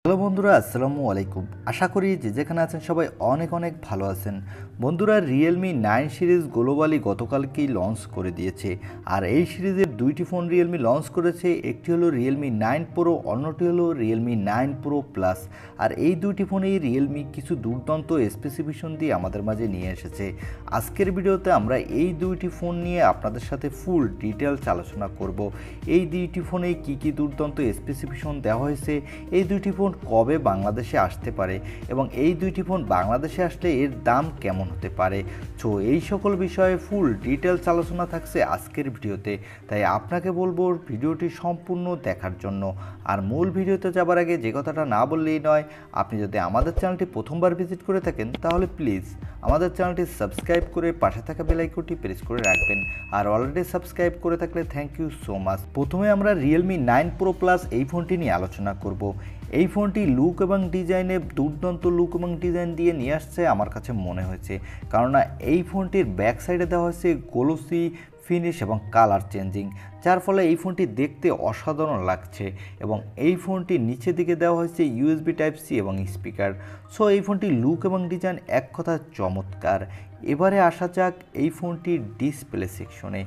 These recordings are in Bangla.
হ্যালো বন্ধুরা, আসসালামু আলাইকুম। আশা করি যে যেখানে আছেন সবাই অনেক অনেক ভালো আছেন। বন্ধুরা, রিয়েলমি 9 সিরিজ গ্লোবালি গতকালকেই লঞ্চ করে দিয়েছে। আর এই সিরিজের দুইটি ফোন রিয়েলমি লঞ্চ করেছে। একটি হলো রিয়েলমি 9 প্রো, অন্যটি হলো রিয়েলমি 9 প্রো প্লাস। আর এই দুইটি ফোনেই রিয়েলমি কিছু দুর্দান্ত স্পেসিফিকেশন দিয়ে আমাদের মাঝে নিয়ে এসেছে। আজকের ভিডিওতে আমরা এই দুইটি ফোন নিয়ে আপনাদের সাথে ফুল ডিটেলস আলোচনা করব। এই দুইটি ফোনে কী কী দুর্দান্ত স্পেসিফিকেশন দেওয়া হয়েছে, এই দুইটি ফোন কবে বাংলাদেশে আসতে পারে এবং এই দুইটি ফোন বাংলাদেশে আসলে এর দাম কেমন হতে পারে। তো এই সকল বিষয়ে ফুল ডিটেলস আলোচনা থাকছে আজকের ভিডিওতে, তাই আপনাকে বলবো ভিডিওটি সম্পূর্ণ দেখার জন্য। আর মূল ভিডিওতে যাবার আগে যে কথাটা না বললেই নয়, আপনি যদি আমাদের চ্যানেলটি প্রথমবার ভিজিট করে থাকেন তাহলে প্লিজ আমাদের চ্যানেলটি সাবস্ক্রাইব করে পাশে থাকা বেল আইকনটি প্রেস করে রাখবেন। আর অলরেডি সাবস্ক্রাইব করে থাকলে থ্যাংক ইউ সো মাচ। প্রথমে আমরা রিয়েলমি 9 প্রো প্লাস এই ফোনটি নিয়ে আলোচনা করব। এই ফোনটি লুক এবং ডিজাইনে দুর্দান্ত লুক এবং ডিজাইন দিয়ে নিয়ে আসছে আমার কাছে মনে হয়েছে, কেননা এই ফোনটির ব্যাক সাইডে দেওয়া হয়েছে গ্লোসি ফিনিশ এবং কালার চেঞ্জিং, যার ফলে এই ফোনটি দেখতে অসাধারণ লাগছে। এবং এই ফোনটির নিচের দিকে দেওয়া হয়েছে ইউএসবি টাইপ সি এবং স্পিকার। সো এই ফোনটির লুক এবং ডিজাইন এক কথা চমৎকার। এবারে আসা যাক এই ফোনটির ডিসপ্লে সেকশনে।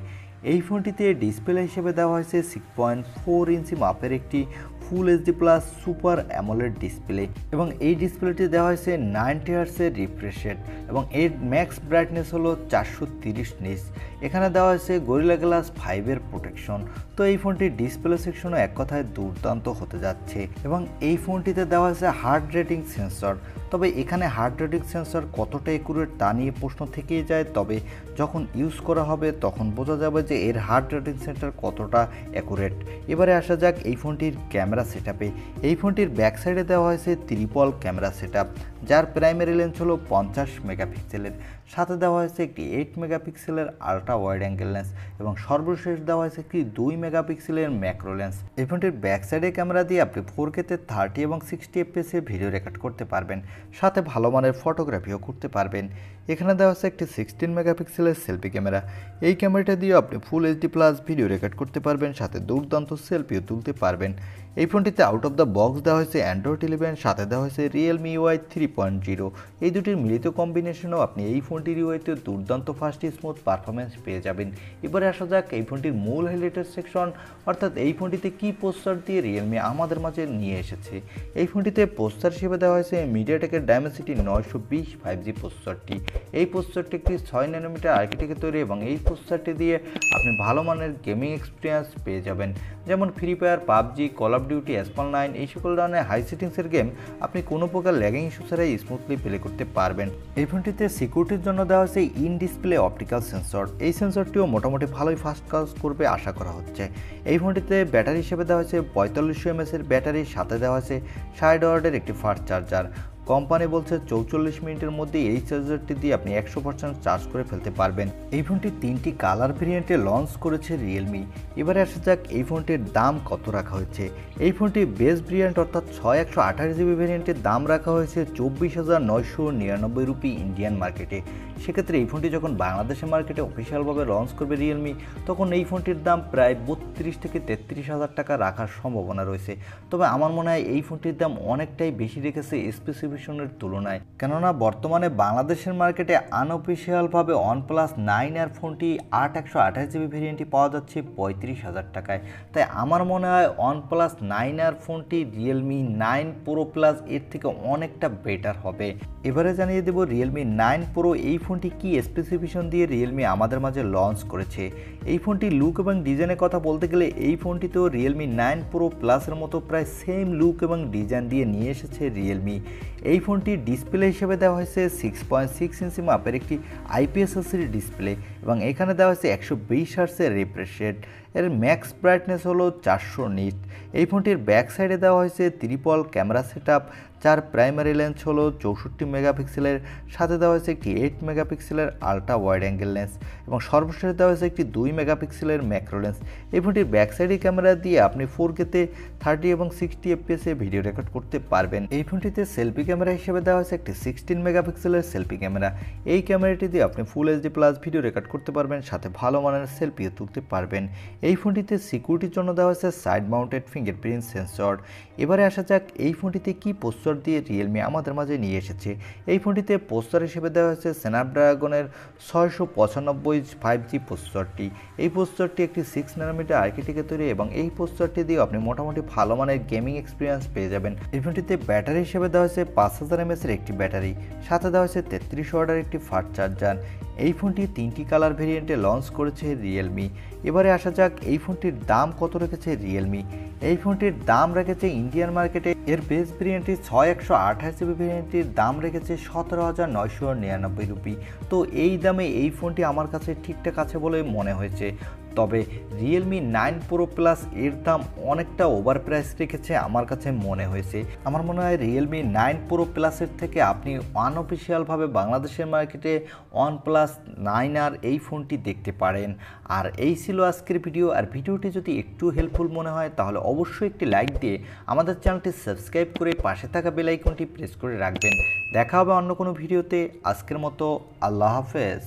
এই ফোনটিতে ডিসপ্লে হিসেবে দেওয়া হয়েছে 6.4 ইঞ্চি মাপের একটি full HD plus super AMOLED display এবং এই ডিসপ্লেটি দেওয়া হয়েছে 90 হার্টজের রিফ্রেশ রেট এবং এর ম্যাক্স ব্রাইটনেস হলো 430 নিটস। এখানে দেওয়া হয়েছে গরিলা গ্লাস 5-এর প্রোটেকশন। তো এই ফোনটির ডিসপ্লে সেকশনও এক কথায় দুর্দান্ত হতে যাচ্ছে এবং এই ফোনটিতে দেওয়া হয়েছে হার্ট রেটিং সেন্সর। তবে এখানে হার্ট রেটিং সেন্সর কতটা অ্যাকুরেট তা নিয়ে প্রশ্ন থেকেই যায়, তবে যখন ইউজ করা হবে তখন বোঝা যাবে যে এর হার্ট রেটিং সেন্সর কতটা অ্যাকুরেট। এবারে আসা যাক এই ফোনটির ক্যামেরা সেটআপে। এই ফোনটির ব্যাক সাইডে দেওয়া হয়েছে ট্রিপল ক্যামেরা সেটআপ, যার প্রাইমারি লেন্স হলো 50 মেগাপিক্সেলের, সাথে দেওয়া হয়েছে একটি 8 মেগাপিক্সেলের আলট্রা ওয়াইড অ্যাঙ্গেল লেন্স এবং সর্বশেষ দেওয়া হয়েছে একটি 2 মেগাপিক্সেলের ম্যাক্রো লেন্স। এই ফোনটির ব্যাক সাইডে ক্যামেরা দিয়ে আপনি 4K-তে 30 এবং 60 FPS ভিডিও রেকর্ড করতে পারবেন, সাথে ভালো মানের ফটোগ্রাফিও করতে পারবেন। এখানে দেওয়া হচ্ছে একটি 16 মেগাপিক্সেলের সেলফি ক্যামেরা। এই ক্যামেরাটা দিয়ে আপনি full HD plus video record করতে পারবেন, সাথে দুর্দান্ত সেলফিও তুলতে পারবেন। এই ফোনটিতে আউট অফ দ্য বক্স দেওয়া হয়েছে অ্যান্ড্রয়েড 11, সাথে দেওয়া হয়েছে রিয়েলমি UI 3.0। এই দুটির মিলিত কম্বিনেশনেও আপনি এই ফোনটির ইউআইতে দুর্দান্ত ফাস্ট স্মুথ পারফরমেন্স পেয়ে যাবেন। এবারে আসা যাক এই ফোনটির মূল হাইলাইটের সেকশন, অর্থাৎ এই ফোনটিতে কী প্রসেসর দিয়ে রিয়েলমি আমাদের মাঝে নিয়ে এসেছে। এই ফোনটিতে প্রসেসর হিসেবে দেওয়া হয়েছে মিডিয়াটেকের ডায়মেনসিটি 920 5G প্রসেসরটি। এই প্রসেসরটি একটি 6 ন্যানোমিটার আর্কিটেক্টে তৈরি এবং এই প্রসেসরটি দিয়ে আপনি ভালো মানের গেমিং এক্সপিরিয়েন্স পেয়ে যাবেন, যেমন Free Fire, PUBG, Call of Duty, Asphalt 9 এই সকল ধরনের হাই সেটিংসের গেম আপনি কোনো প্রকার ল্যাগিং ইস্যু ছাড়াই স্মুথলি প্লে করতে পারবেন। এই ফোনটিতে সিকিউরিটির জন্য দেওয়া হয়েছে ইন ডিসপ্লে অপটিক্যাল সেন্সর। এই সেন্সরটিও মোটামুটি ভালোই ফাস্ট কাজ করবে আশা করা হচ্ছে। এই ফোনটিতে ব্যাটারি হিসেবে দেওয়া হয়েছে 4500 mAh এর ব্যাটারি, সাথে দেওয়া হয়েছে 60 ওয়াটের একটি ফাস্ট চার্জার। কোম্পানি বলছে 44 মিনিটের মধ্যে এই চার্জারটি দিয়ে আপনি 100% চার্জ করে ফেলতে পারবেন। এই ফোনটি 3টি কালার ভেরিয়েন্টে লঞ্চ করেছে রিয়েলমি। এবারে আসা যাক এই ফোনটির দাম কত রাখা হয়েছে। এই ফোনটি বেস ভেরিয়েন্ট অর্থাৎ 128GB ভেরিয়েন্টের দাম রাখা হয়েছে 24,999 রুপি ইন্ডিয়ান মার্কেটে। সেক্ষেত্রে এই ফোনটি যখন বাংলাদেশের মার্কেটে অফিসিয়ালভাবে লঞ্চ করবে রিয়েলমি, তখন এই ফোনটির দাম প্রায় 32 থেকে 33,000 টাকা রাখার সম্ভাবনা রয়েছে। তবে আমার মনে হয় এই ফোনটির দাম অনেকটাই বেশি রেখেছে স্পেসিফিকেশনের তুলনায়, কেননা বর্তমানে বাংলাদেশের মার্কেটে আনঅফিসিয়ালভাবে OnePlus 9 ফোনটি 128GB ভেরিয়েন্টটি পাওয়া যাচ্ছে 35,000 টাকায়। তাই আমার মনে হয় OnePlus 9 ফোনটি রিয়েলমি 9 প্রো প্লাস এর থেকে অনেকটা বেটার হবে। এবারে জানিয়ে দেব রিয়েলমি 9 প্রো এই ফোনটি কি স্পেসিফিকেশন দিয়ে রিয়েলমি আমাদের মাঝে লঞ্চ করেছে। এই ফোনটি লুক এবং ডিজাইনের কথা বলতে গেলে এই ফোনটিতেও রিয়েলমি 9 প্রো প্লাসের মতো প্রায় সেম লুক এবং ডিজাইন দিয়ে নিয়ে এসেছে রিয়েলমি। এই ফোনটির ডিসপ্লে হিসেবে দেওয়া হয়েছে 6.6 ইঞ্চি মাপের একটি IPS LCD ডিসপ্লে এবং এখানে দেওয়া হয়েছে 120 হার্টজের রিফ্রেশ রেট। এর ম্যাক্স ব্রাইটনেস হলো 400 নিট। এই ফোনটির ব্যাক সাইডে দেওয়া হয়েছে ট্রিপল ক্যামেরা সেটআপ, যার প্রাইমারি লেন্স হলো 64 মেগাপিক্সেলের, সাথে দেওয়া হয়েছে একটি 8 মেগাপিক্সেলের আলট্রা ওয়াইড অ্যাঙ্গেল লেন্স এবং সর্বশেষ দেওয়া হয়েছে একটি 2 মেগাপিক্সেলের ম্যাক্রো লেন্স। এই ফোনটির ব্যাক সাইডের ক্যামেরা দিয়ে আপনি 4K-তে 30 এবং 60 FPS ভিডিও রেকর্ড করতে পারবেন। এই ফোনটিতে সেলফি ক্যামেরা হিসেবে দেওয়া হয়েছে একটি 16 মেগাপিক্সেলের সেলফি ক্যামেরা। এই ক্যামেরাটি দিয়ে আপনি full HD plus video record করতে পারবেন, সাথে ভালো মানের সেলফিও তুলতে পারবেন। এই ফোনটিতে সিকিউরিটির জন্য দেওয়া হয়েছে সাইড মাউন্টেড ফিঙ্গারপ্রিন্ট সেন্সর। এবারে আসা যাক এই ফোনটিতে কি প্রসেসর দিয়ে রিয়েলমি আমাদের মাঝে নিয়ে এসেছে। এই ফোনটিতে প্রসেসর হিসেবে দেওয়া হয়েছে স্ন্যাপড্রাগনের 695 5G প্রসেসরটি। এই প্রসেসরটি একটি 6nm আর্কিটেক্টে তৈরি এবং এই প্রসেসরটি দিয়ে আপনি মোটামুটি ভালো মানের গেমিং এক্সপিরিয়েন্স পেয়ে যাবেন। এই ফোনটিতে ব্যাটারি হিসেবে দেওয়া হয়েছে 5000 mAh এর একটি ব্যাটারি, সাথে দেওয়া হয়েছে 33 ওয়াটের একটি ফাস্ট চার্জার। এই ফোনটি 3টি কালার ভেরিয়েন্টে লঞ্চ করেছে রিয়েলমি। এবারে আসা যাক এই ফোনটির দাম কত রেখেছে রিয়েলমি। এই ফোনটির দাম রেখেছে ইন্ডিয়ান মার্কেটে এর বেস ভেরিয়েন্টটি 6128GB ভেরিয়েন্টটির দাম রেখেছে 17,999 রুপি। তো এই দামে এই ফোনটি আমার কাছে ঠিকঠাক আছে বলে মনে হয়েছে। তবে রিয়েলমি 9 প্রো প্লাস এর দাম অনেকটা ওভার প্রাইস রেখেছে আমার কাছে মনে হয়েছে। আমার মনে হয় রিয়েলমি 9 প্রো প্লাসের থেকে আপনি আনঅফিসিয়ালভাবে বাংলাদেশের মার্কেটে OnePlus 9R এই ফোনটি দেখতে পারেন। আর এই ছিল আজকের ভিডিও। আর ভিডিওটি যদি একটু হেল্পফুল মনে হয় তাহলে অবশ্যই একটি লাইক দিয়ে আমাদের চ্যানেলটি সাবস্ক্রাইব করে পাশে থাকা বেল আইকনটি প্রেস করে রাখবেন। দেখা হবে অন্য কোনো ভিডিওতে। আজকের মতো আল্লাহ হাফেজ।